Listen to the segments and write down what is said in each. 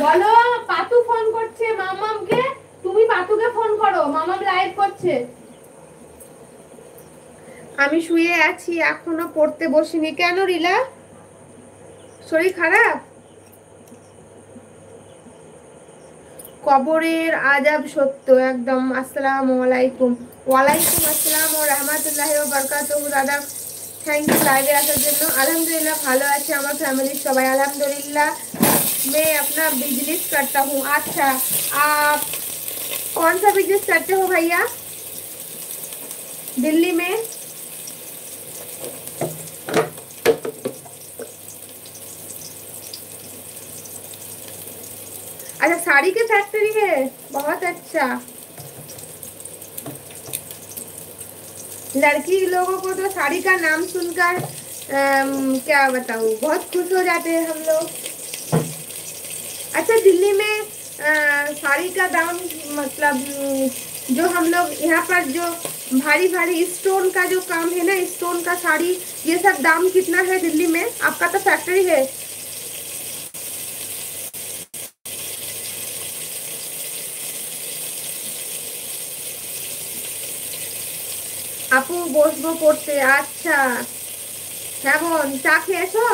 বলো। পাতু ফোন করছে মামামকে। তুমি পাতুকে ফোন করো, মামাম লাইভ করছে। আমি শুয়ে আছি, এখনো পড়তে বসিনি। কেন রিলা, শরীর খারাপ? কবরের আজাব সত্য একদম। আসসালামু আলাইকুম। ওয়ালাইকুম আসসালাম ওয়া রাহমাতুল্লাহি ওয়া বারাকাতুহু। দাদা থ্যাংক ইউ লাইভে আসার জন্য। আলহামদুলিল্লাহ ভালো আছে, আমার ফ্যামিলির সবাই আলহামদুলিল্লাহ। मैं अपना बिजनेस करता हूँ। अच्छा, आप कौन सा बिजनेस करते हो भैया? दिल्ली में? अच्छा, साड़ी की फैक्ट्री है, बहुत अच्छा। लड़की लोगों को तो साड़ी का नाम सुनकर क्या बताऊँ, बहुत खुश हो जाते हैं हम लोग। अच्छा, दिल्ली में साड़ी का दाम मतलब जो हम लोग यहाँ पर जो भारी भारी स्टोन का जो काम है ना, स्टोन का साड़ी, ये सब दाम कितना है दिल्ली में? आपका तो फैक्ट्री है। আপু বসবো পড়তে। আচ্ছা, হ্যাঁ বোন, চা খেয়েছো?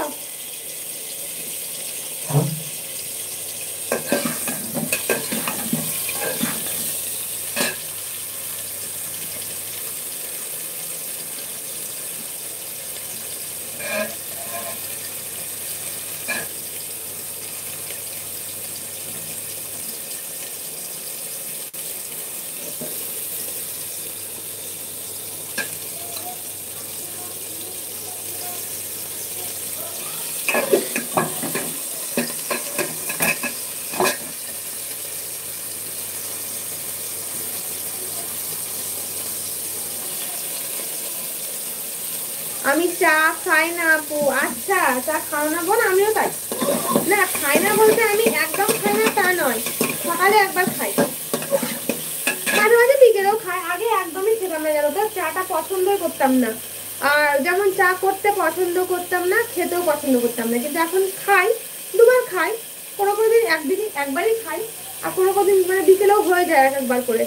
আমি চা খাই না আপু। আচ্ছা, চা খাও না বোন? আমিও তাই। না, খাই না বলতে আমি একদম খাই না তা নয়, সকালে একবার খাই, মাঝে মাঝে বিকেলেও খাই। আগে একদমই খেতাম না, জানো তো, চাটা পছন্দই করতাম না। আর যেমন চা করতে পছন্দ করতাম না, খেতেও পছন্দ করতাম না, কিন্তু এখন খাই, দুবার খাই। কোনো কোনো দিন একদিনই একবারই খাই, আর কোনো কোনো দিন মানে বিকেলেও হয়ে যায় একবার করে।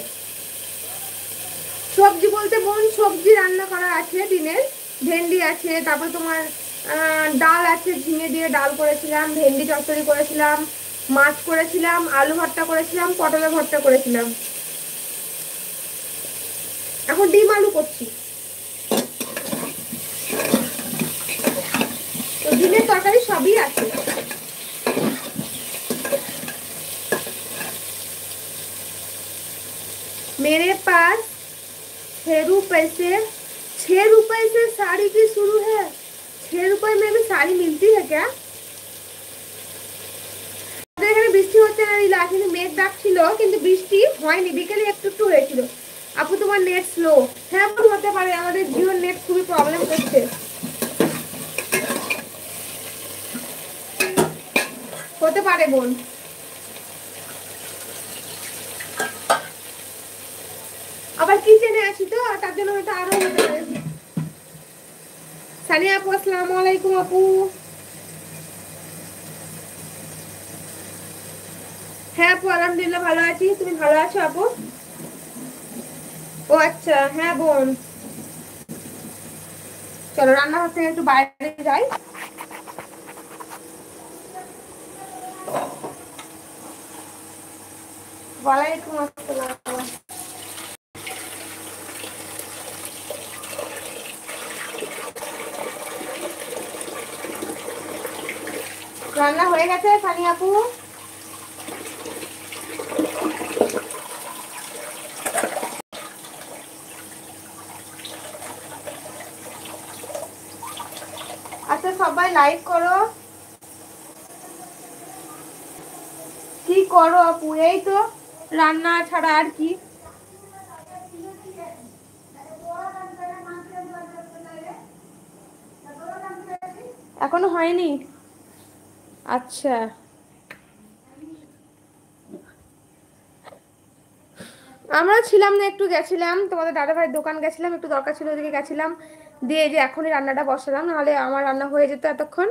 সবজি বলতে বোন, সবজি রান্না করা আছে দিনের। ভেন্ডি আছে, তারপর তোমার ডাল আছে, ঝিঙে দিয়ে ডাল করেছিলাম, ভেন্ডি চচ্চড়ি করেছিলাম, মাছ করেছিলাম, আলু ভর্তা করেছিলাম, পটলের ভর্তা করেছিলাম। এখন ডিম আলু করছি। তো ডিমের তরকারি সবই আছে। मेरे पास 6 रुपए से 6 रुपए से साड़ी की शुरू है। 6 रुपए में भी साड़ी मिलती है क्या? এখানে বৃষ্টি হচ্ছে না রিলা, কিন্তু মেঘ ডাক ছিল, কিন্তু বৃষ্টি হয়নি, বিকেলে একটু একটু হয়েছিল। আপু তোমার নেট স্লো। হ্যাঁ বোন, হতে পারে, আমাদের জিওর নেট খুবই প্রবলেম করছে, হতে পারে বোন। আবার কিচেনে আছি তো, তার জন্য হয়তো আরো হতে পারে। সানিয়া আপু আসসালামু আলাইকুম আপু। হ্যাঁ আপু, আলহামদুলিল্লাহ ভালো আছি। তুমি ভালো আছো আপু? ও আচ্ছা, হ্যাঁ বোন। চলো রান্নাঘর থেকে একটু বাইরে যাই। ওয়ালাইকুম আসসালাম। রান্না হয়ে গেছে সানিয়া আপু? আচ্ছা, সবাই লাইক করো। কি করো আপু? এই তো রান্না ছাড়া আর কি। এখনো হয়নি? আচ্ছা, আমরা ছিলাম না, একটু গেছিলাম তোমাদের দাদা ভাইয়ের দোকান, গেছিলাম একটু দরকার ছিল, ওদিকে গেছিলাম। দিয়ে যে এখনই রান্নাটা বসালাম, নাহলে আমার রান্না হয়ে যেত এতক্ষণ।